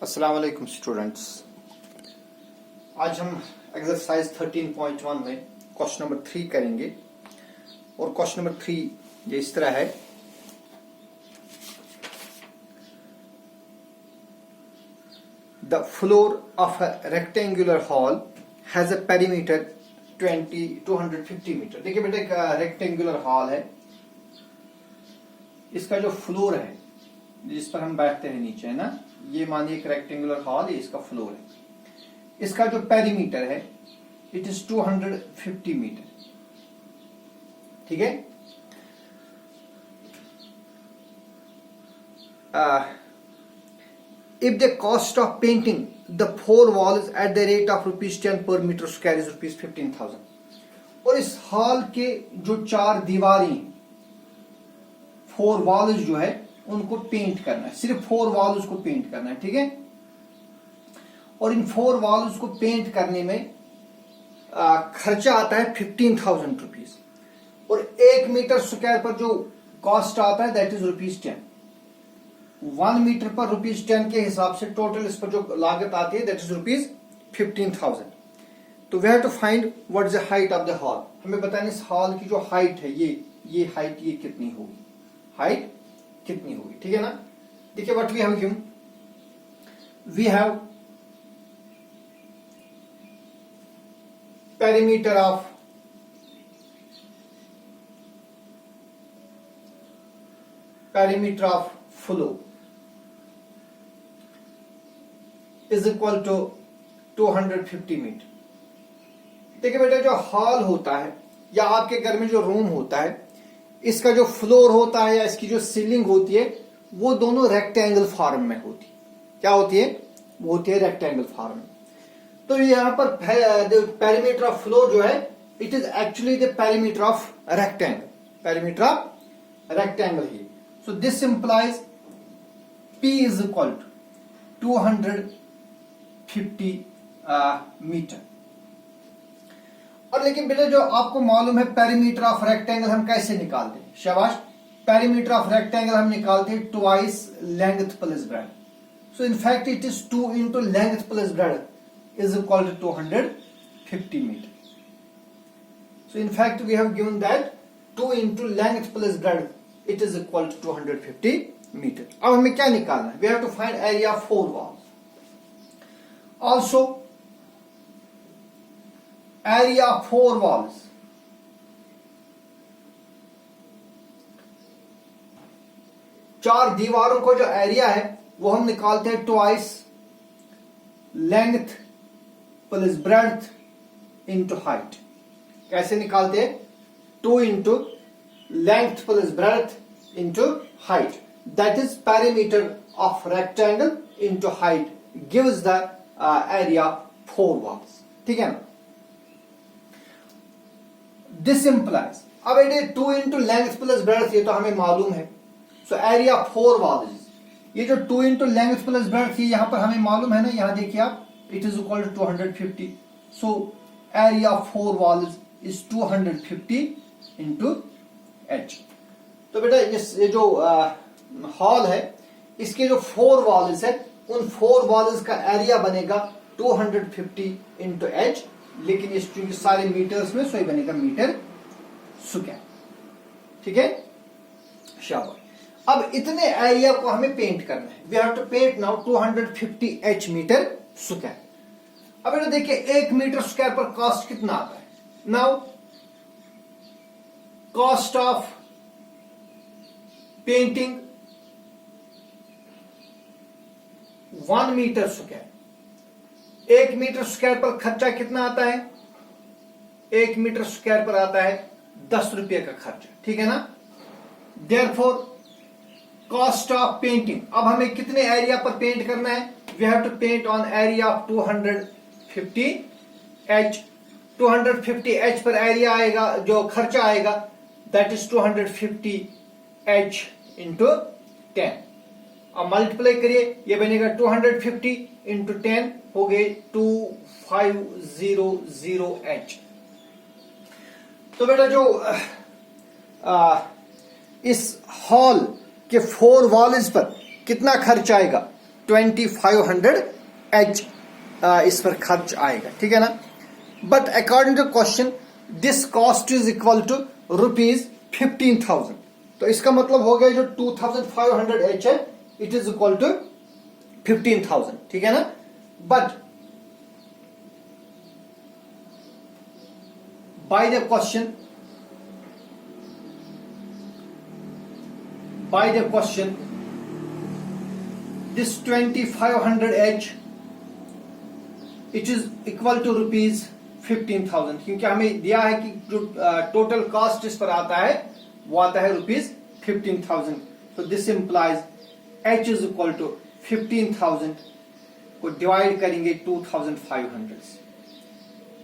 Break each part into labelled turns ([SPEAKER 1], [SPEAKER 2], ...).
[SPEAKER 1] अस्सलाम वालेकुम स्टूडेंट्स। आज हम एक्सरसाइज 13.1 में क्वेश्चन नंबर 3 करेंगे और क्वेश्चन नंबर 3 ये इस तरह है। The floor of a rectangular hall has a perimeter 250 metre. देखिए बेटा, एक रेक्टेंगुलर हॉल है, इसका जो फ्लोर है जिस पर हम बैठते हैं नीचे, है ना, ये मानिए एक रेक्टेंगुलर हॉल, ये इसका फ्लोर है। इसका जो पेरीमीटर है इट इज 250 मीटर। ठीक है। If the cost of painting the 4 walls at the rate of ₹10 पर मीटर स्क्वायर इज ₹15,000। और इस हॉल के जो 4 दीवारें, 4 वॉल्स जो है उनको पेंट करना है, सिर्फ 4 वॉल्स को पेंट करना है। ठीक है। और इन 4 वॉल्स को पेंट करने में खर्चा आता है ₹15,000। और 1 मीटर स्क्वायर पर जो कॉस्ट आता है दैट इज ₹10। 1 मीटर पर ₹10 के हिसाब से टोटल इस पर जो लागत आती है दैट इज ₹15,000। तो we have to find what is the height of the hall. हमें बताना इस हॉल की जो हाइट है, ये हाइट ये कितनी होगी, हाइट कितनी होगी। ठीक है ना। देखिए what we have given, we have perimeter of floor is equal to 250 metre. देखिए बेटा, जो हॉल होता है या आपके घर में जो रूम होता है, इसका जो फ्लोर होता है या इसकी जो सीलिंग होती है वो दोनों रेक्टेंगल फॉर्म में होती है। क्या होती है? वो होती है रेक्टेंगल फॉर्म में। तो यहाँ पर पेरीमीटर ऑफ फ्लोर जो है it is actually the perimeter of rectangle, perimeter of rectangle ही। So this implies P is equal to 250 metre. और लेकिन बेटा, जो आपको मालूम है पेरीमीटर ऑफ रेक्टेंगल हम कैसे निकालते हैं? शाबाश। पेरीमीटर ऑफ रेक्टेंगल हम निकालते हैं twice length plus breadth. So in fact it is 2 into length plus breadth is equal to 250 metre. So in fact we have given that 2 into length plus breadth it is equal to 250 metre. अब हमें क्या निकालना है? We have to find area of 4 walls. Also area of 4 walls चार दीवारों को जो area है वो हम निकालते हैं twice length plus breadth into height. कैसे निकालते हैं? 2 into length plus breadth into height, that is perimeter of rectangle into height gives the area 4 walls. ठीक है ना। दिस इंप्लाइज, अब ये 2 इंटू लेंथ प्लस ब्रेड्थ ये तो हमें मालूम है। सो एरिया 4 वॉल्स, ये जो 2 इंटू लेंथ प्लस ब्रेड्थ ये यहां पर हमें मालूम है ना, यहां देखिए आप, it is equal to 250। So area 4 walls is 250 into H. तो बेटा ये जो हॉल है इसके जो 4 वॉल्स है उन 4 वॉल्स का एरिया बनेगा 250 इंटू एच, लेकिन ये चूंकि सारे मीटर्स में, सो ये बनेगा मीटर स्क्वायर। ठीक है। शाबाश। अब इतने एरिया को हमें पेंट करना है। We have to paint now 250 H metre square. अब ये देखिए 1 मीटर स्क्वायर पर कॉस्ट कितना आता है? Now cost of painting 1 metre square, 1 metre square पर खर्चा कितना आता है? 1 मीटर स्क्वायर पर आता है 10 रुपये का खर्चा। ठीक है ना। देयरफॉर कॉस्ट ऑफ पेंटिंग, अब हमें कितने एरिया पर पेंट करना है? We have to paint on area of 250 H. 250 H पर एरिया आएगा, जो खर्चा आएगा दैट इज 250 एच इंटू 10। अब मल्टीप्लाई करिए, ये बनेगा 250 इंटू 10 हो गए 2500H। तो बेटा जो इस हॉल के 4 वॉल्स पर कितना खर्च आएगा? 2500 H इस पर खर्च आएगा, ठीक है ना। But according to question this cost is equal to ₹15,000। तो इसका मतलब हो गया जो 2500 H है इट इज इक्वल टू 15,000, ठीक है ना। But by the question this 2500 H it is equal to ₹15,000, क्योंकि हमें दिया है कि जो टोटल कॉस्ट इस पर आता है वो आता है ₹15,000। तो this implies H is equal to 15,000 को डिवाइड करेंगे 2,500 से।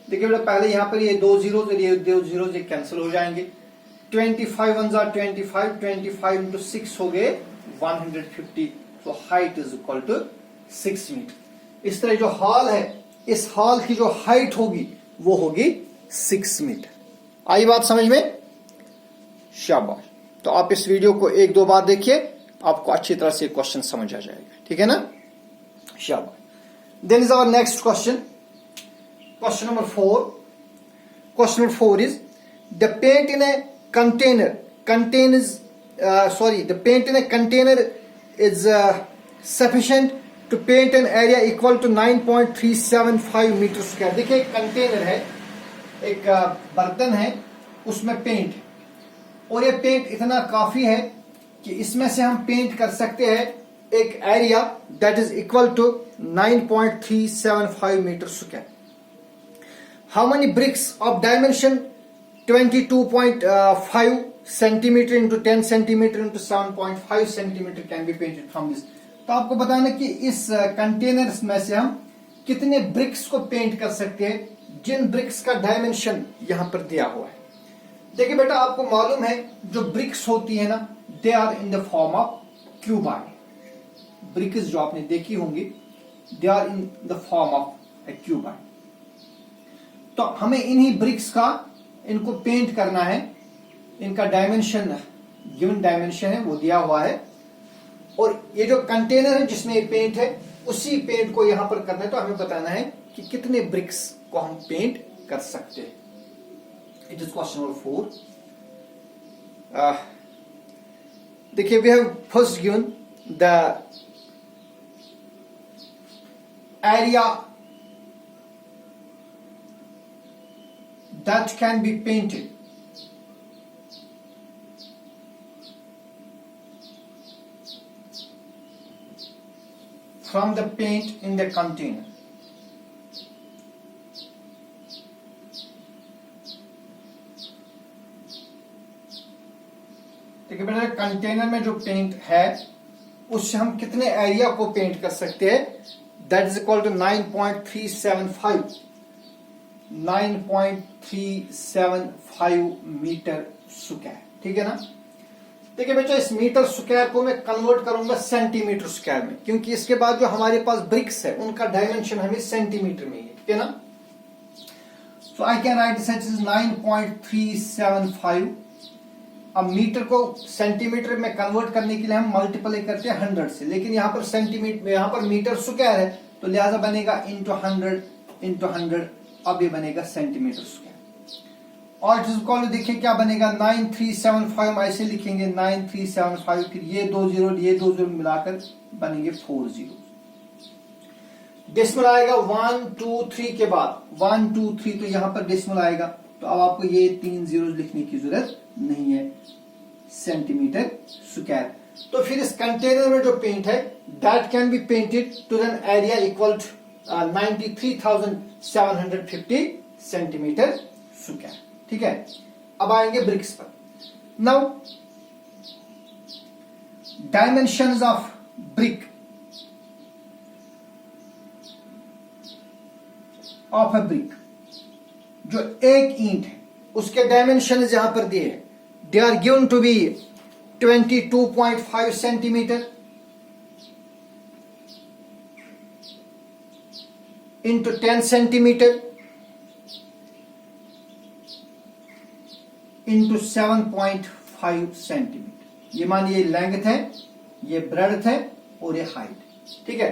[SPEAKER 1] देखिए बेटा पहले यहां पर ये 2 जीरो और ये 2 जीरो कैंसिल हो जाएंगे। 25 1 25, 25 इंटू 6 हो गए 150। तो height is equal to 6 metre. इस तरह जो हॉल है इस हॉल की जो हाइट होगी वो होगी 6 मीटर। आई बात समझ में? शाबाश। तो आप इस वीडियो को 1-2 बार देखिए, आपको अच्छी तरह से क्वेश्चन समझ आ जाएगा, ठीक है ना। शाबाश। Then is our next question, question number 4। Question number 4 is the paint in a container is sufficient to paint an area equal to 9.375 metre square. देखिए एक कंटेनर है, एक बर्तन है, उसमें पेंट है और ये पेंट इतना काफी है कि इसमें से हम पेंट कर सकते हैं एक area that is equal to 9.375 metre square. How many bricks of dimension 22.5 centimetre into 10 centimetre into 7.5 centimetre can be painted from this. तो आपको बताना कि इस कंटेनर में से हम कितने ब्रिक्स को पेंट कर सकते हैं जिन ब्रिक्स का डायमेंशन यहां पर दिया हुआ है। देखिए बेटा आपको मालूम है जो ब्रिक्स होती है ना they are in the form of cuboid. Bricks जो आपने देखी होंगी they are in the form of a cuboid. तो हमें इन्हीं ब्रिक्स का इनको पेंट करना है, इनका डायमेंशन गिवन डायमेंशन है वो दिया हुआ है और ये जो कंटेनर है जिसमें ये पेंट है उसी पेंट को यहां पर करना है। तो हमें बताना है कि कितने ब्रिक्स को हम पेंट कर सकते हैं। It is question number 4। देखिए we have first given the area that can be painted from the paint in the container। देखिए बेटा कंटेनर में जो पेंट है उससे हम कितने एरिया को पेंट कर सकते हैं that is equal to 9.375 metre square, ठीक है ना। देखिए बेटा इस मीटर स्क्वायर को मैं कन्वर्ट करूंगा सेंटीमीटर स्क्वायर में, क्योंकि इसके बाद जो हमारे पास ब्रिक्स है उनका डायमेंशन हमें सेंटीमीटर में है, ठीक है ना। So I can write this as 9.375। अब मीटर को सेंटीमीटर में कन्वर्ट करने के लिए हम मल्टीप्लाई करते हैं 100 से, लेकिन यहाँ पर सेंटीमीटर, यहाँ पर मीटर स्क्वायर है तो लिहाजा बनेगा इंटू 100 अब ये बनेगा सेंटीमीटर स्क्वायर। और इक्वल देखिए क्या बनेगा 9375 ऐसे लिखेंगे 9375, फिर ये 2 जीरो मिलाकर बनेंगे 4 जीरो। डेसिमल आएगा 1 2 3 के बाद 1 2 3 तो यहां पर डेसिमल आएगा। तो अब आपको ये 3 जीरो लिखने की जरूरत नहीं है, सेंटीमीटर स्क्वायर। तो फिर इस कंटेनर में जो पेंट है that can be painted to an area equal to 93,750 centimetre square, ठीक है। अब आएंगे ब्रिक्स पर। Now dimensions of brick of a brick, जो एक ईंट है उसके डायमेंशन यहां पर दिए हैं, they are given to be 22.5 centimetre into 10 centimetre into 7.5 centimetre. ये मानिए लेंथ है, ये ब्रेड्थ है और ये हाइट। ठीक है।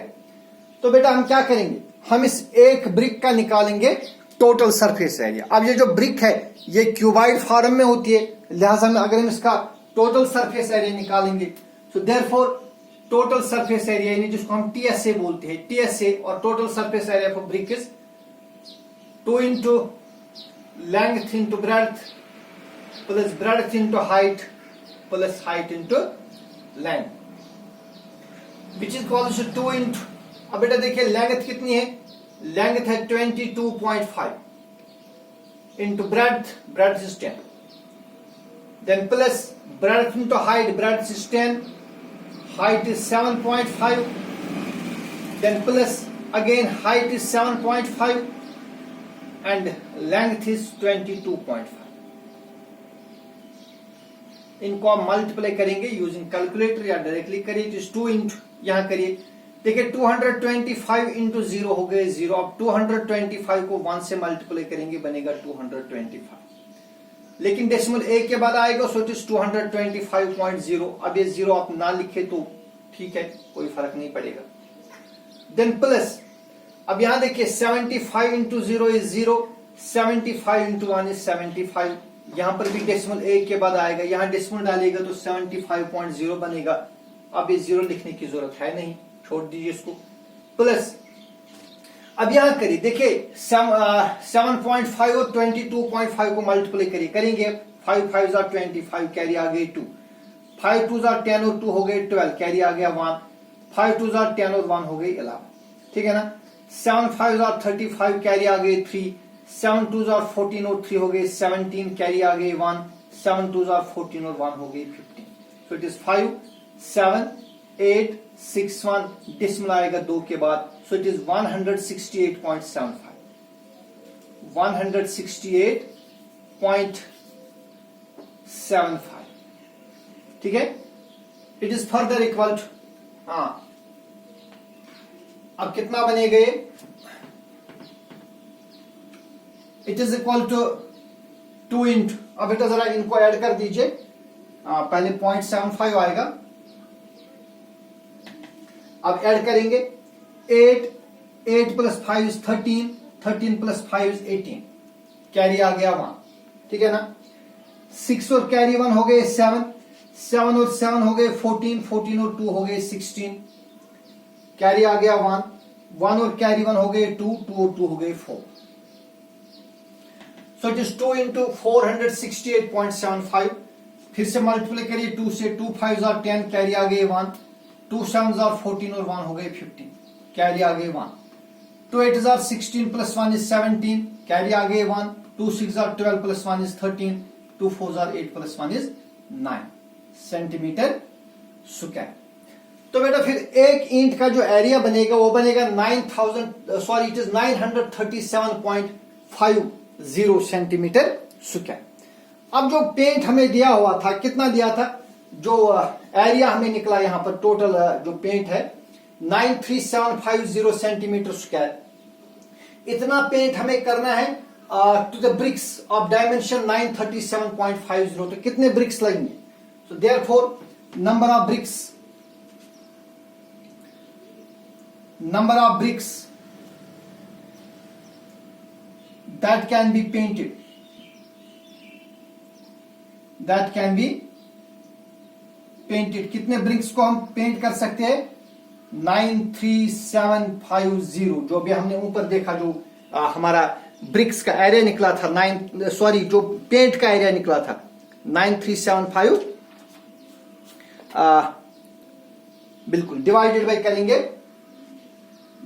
[SPEAKER 1] तो बेटा हम क्या करेंगे, हम इस एक ब्रिक का निकालेंगे टोटल सरफेस एरिया। अब ये जो ब्रिक है ये क्यूबाइड फॉर्म में होती है, लिहाजा में अगर हम इसका टोटल सरफेस एरिया निकालेंगे तो देयरफॉर टोटल सरफेस एरिया यानी जिसको हम टीएसए बोलते हैं, टीएसए और total surface area for brick is 2 into length into breadth plus breadth into height plus height into length which is equal to 2 into, अब बेटा देखिए लेंथ कितनी है, लेंथ है 22.5 into breadth is 10, then plus breadth into height, breadth is 10, height is 7.5, then plus again height is 7.5 and length is 22.5. इनको आप multiply करेंगे using calculator या डायरेक्टली करिए, इट इज 2 इंटू, यहां करिए, देखिए 225 इंटू 0 हो गए 0, अब 225 को 1 से मल्टीप्लाई करेंगे बनेगा 225, लेकिन डेसिमल 1 के बाद आएगा सो इट इज 225.0, अब ये 0 आप ना लिखे तो ठीक है, कोई फर्क नहीं पड़ेगा। देन प्लस, अब यहां देखिए 75 इंटू 0 इज 0, 75 इंटू 1 इज 75, यहां पर भी डेसिमल 1 के बाद आएगा, यहां डेसिमल डालेगा तो 75.0 बनेगा, अब ये 0 लिखने की जरूरत है नहीं, छोड़ दीजिए इसको। प्लस अब यहां करिए, देखिए 7.5 और 22.5 को मल्टीप्लाई करिए, करेंगे 5 5 25, कैरी आ गई 2, 5 2 10 और 2 हो गए 12, कैरी आ गया 1, 5 2 10 और 1 हो गई 11, ठीक है ना। 7 5 35, कैरी आ गई 3, 7 2 14 और 3 हो गए 17, कैरी आ गई 1, 7 2 14 और 1 हो गई 15, सो इट इज 5 7 8 6 1, डेसिमल आएगा 2 के बाद, सो इट इज 168.75, 168.75, ठीक है। It is further equal to, हाँ अब कितना बनेगा ये, it is equal to 2 into, अब बेटा जरा इनको ऐड कर दीजिए, पहले 0.75 आएगा, अब ऐड करेंगे 8 plus 5 is 13, 13 plus 5 is 18, carry आ गया 1, ठीक है ना। 6 और कैरी 1 हो गए 7, 7 और 7 हो गए 14, 14 और 2 हो गए 16, कैरी आ गया 1, 1 और कैरी 1 हो गए 2, 2 और 2 हो गए 4, सो इट इज 2 इंटू 468.75, फिर से मल्टीप्लाई करिए 2 से, 2 5 10, कैरी आ गए 1, 2 7 14 और 1 हो गए 15, कैरी आ गए 1, 2 8 16 प्लस 1 इज 17, कैरी आ गए 1, 2 6 12 plus 1 is 13, 2 4 8 plus 1 is 9 centimetre square. तो बेटा फिर एक ईंट का जो एरिया बनेगा वो बनेगा 937.50 सेंटीमीटर स्क्वायर। अब जो पेंट हमें दिया हुआ था, कितना दिया था, जो एरिया हमें निकला यहां पर टोटल जो पेंट है 93750 सेंटीमीटर स्क्वायर, इतना पेंट हमें करना है to the bricks of dimension 937.50, तो कितने ब्रिक्स लगेंगे, so therefore number of bricks that can be painted, कितने ब्रिक्स को हम पेंट कर सकते हैं, 93750, जो भी हमने ऊपर देखा जो हमारा ब्रिक्स का एरिया निकला था, जो पेंट का एरिया निकला था 9375, बिल्कुल डिवाइडेड बाय करेंगे,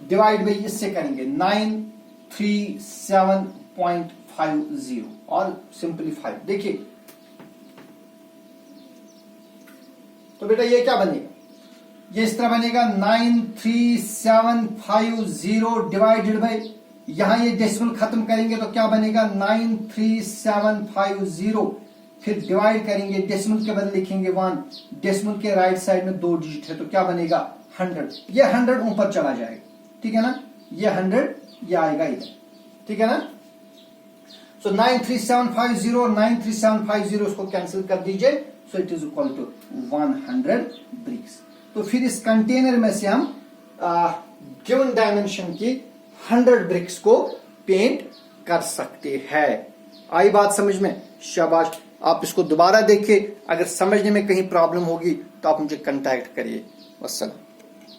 [SPEAKER 1] डिवाइड बाय इससे करेंगे 937.50 और सिंपलीफाई, देखिए तो बेटा ये क्या बनेगा, ये इस तरह बनेगा 93750 डिवाइडेड बाय, यहां ये डेसिमल खत्म करेंगे तो क्या बनेगा 93750, फिर डिवाइड करेंगे, डेसिमल के बदले लिखेंगे 1, डेसिमल के राइट साइड में 2 डिजिट है तो क्या बनेगा 100, ये 100 ऊपर चला जाएगा, ठीक है ना, ये 100 ये आएगा इधर, ठीक है ना। सो 93750 और 93750 इसको कैंसिल कर दीजिए, so it is equal to 100 bricks. तो फिर इस कंटेनर में से हम गिवन डायमेंशन की 100 ब्रिक्स को पेंट कर सकते हैं। आई बात समझ में? शाबाश। आप इसको दोबारा देखिए, अगर समझने में कहीं प्रॉब्लम होगी तो आप मुझे कांटेक्ट करिए। वस्सलाम।